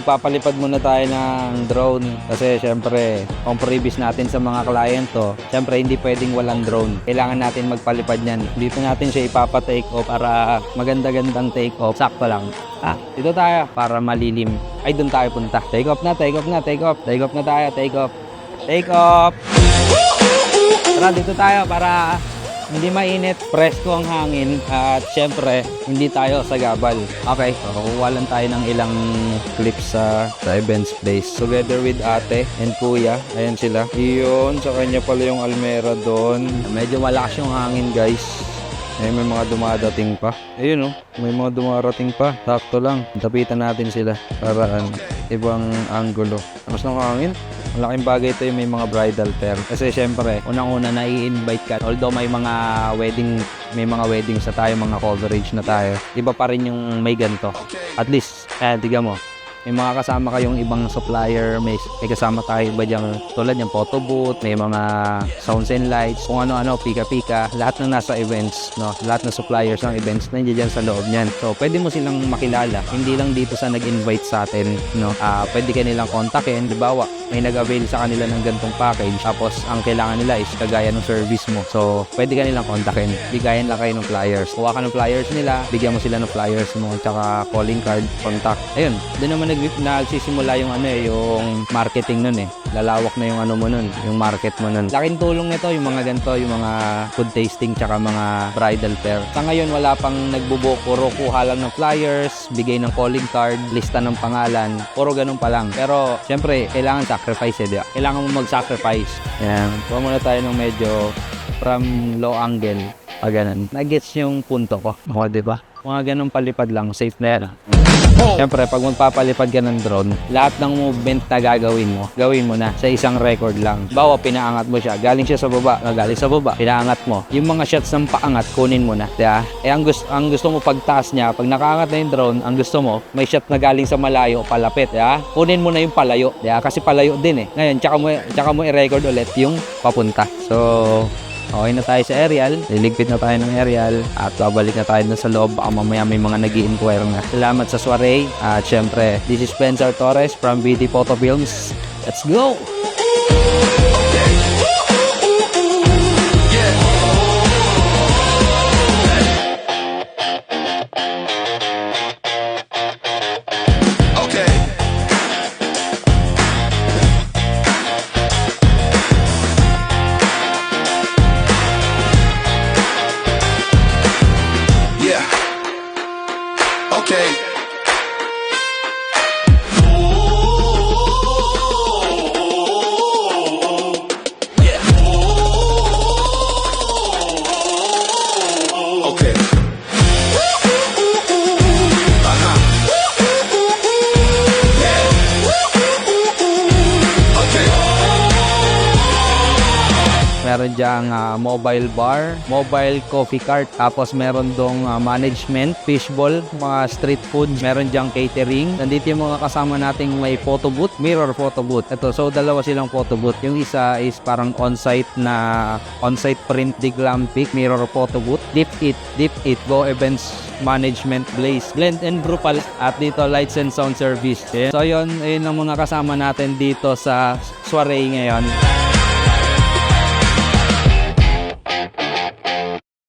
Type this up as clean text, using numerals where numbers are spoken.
magpapalipad muna tayo ng drone kasi syempre, kung previous natin sa mga client to, syempre hindi pwedeng walang drone. Kailangan natin magpalipad niyan. Dito natin siya ipapa-take off para maganda-gandang take off. Sakto lang. Dito tayo para malilim. Ay, doon tayo punta. Take off na, take off na, take off. Take off na tayo, take off. Take off! Tara, dito tayo para hindi mainit, presko ang hangin at syempre hindi tayo sagabal. Okay, so kukuha lang tayo ng ilang clips sa events place together with ate and kuya. Ayan sila. Iyon, sa kanya pala yung Almera doon. Medyo malakas yung hangin guys. May mga dumadating pa. Ayun oh, may mga dumarating pa. Sakto lang. Tapitan natin sila para ibang angulo. Tapos ng hangin. Malaking bagay ito yung may mga bridal pair. Kasi syempre, unang-una na-i-invite ka. Although may mga weddings na tayo, mga coverage na tayo. Iba pa rin yung may ganito. At least, tiga mo. May mga kasama kayong ibang supplier, may kasama tayo iba dyan tulad yung photo booth, may mga sounds and lights, kung ano-ano, pika-pika, lahat ng nasa events, no? Lahat ng suppliers ng events nandiyan dyan sa loob niyan. So, pwede mo silang makilala, hindi lang dito sa nag-invite sa atin, no? Pwede ka nilang kontakin, halimbawa, may nag-avail sa kanila ng gantong package, tapos ang kailangan nila is kagaya ng service mo. So, pwede ka nilang kontakin, bigayan lang kayo ng flyers. Kuha ka ng flyers nila, bigyan mo sila ng flyers mo, tsaka calling card, contact. Ayun, doon naman nagsisimula yung yung marketing nun Lalawak na yung mo nun, yung market mo nun. Laking tulong nito yung mga ganito, yung mga food tasting tsaka mga bridal pair. Sa ngayon wala pang nagbubook, puro kuha lang ng flyers, bigay ng calling card, lista ng pangalan, puro ganun pa lang. Pero syempre kailangan sacrifice diba? Kailangan mo mag-sacrifice. Yan, kuha muna tayo ng medyo from low angle. Ganun. Nag-gets yung punto ko. O, diba? Mga ganun palipad lang, safe na yan. Siyempre, pag magpapalipad ka ng drone, lahat ng movement na gawin mo na sa isang record lang. Bawa, pinaangat mo siya. Galing siya sa baba, pinaangat mo. Yung mga shots ng paangat, kunin mo na. Diba? Ang gusto mo pagtaas niya, pag nakaangat na yung drone, ang gusto mo, may shot na galing sa malayo, palapit. Diba? Kunin mo na yung palayo. Diba? Kasi palayo din Ngayon, tsaka mo i-record ulit yung papunta. So, okay na tayo sa aerial, liligpit na tayo ng aerial at babalik na tayo na sa loob. Baka mamaya may mga nag-i-inquire na. Salamat sa soiree at syempre, this is Spencer Torres from BT Photo Films. Let's go! Meron diyang mobile bar, mobile coffee cart, tapos meron dong management, fishbowl, mga street food, meron diyang catering. Nandito yung mga kasama nating may photo booth, mirror photo booth. Ito, so dalawa silang photo booth. Yung isa is parang on-site print dig lampic, mirror photo booth. Dip it, Go Events Management, Blaze, Blend and Brew pala. At dito, lights and sound service. So yun ang mga kasama natin dito sa soiree ngayon.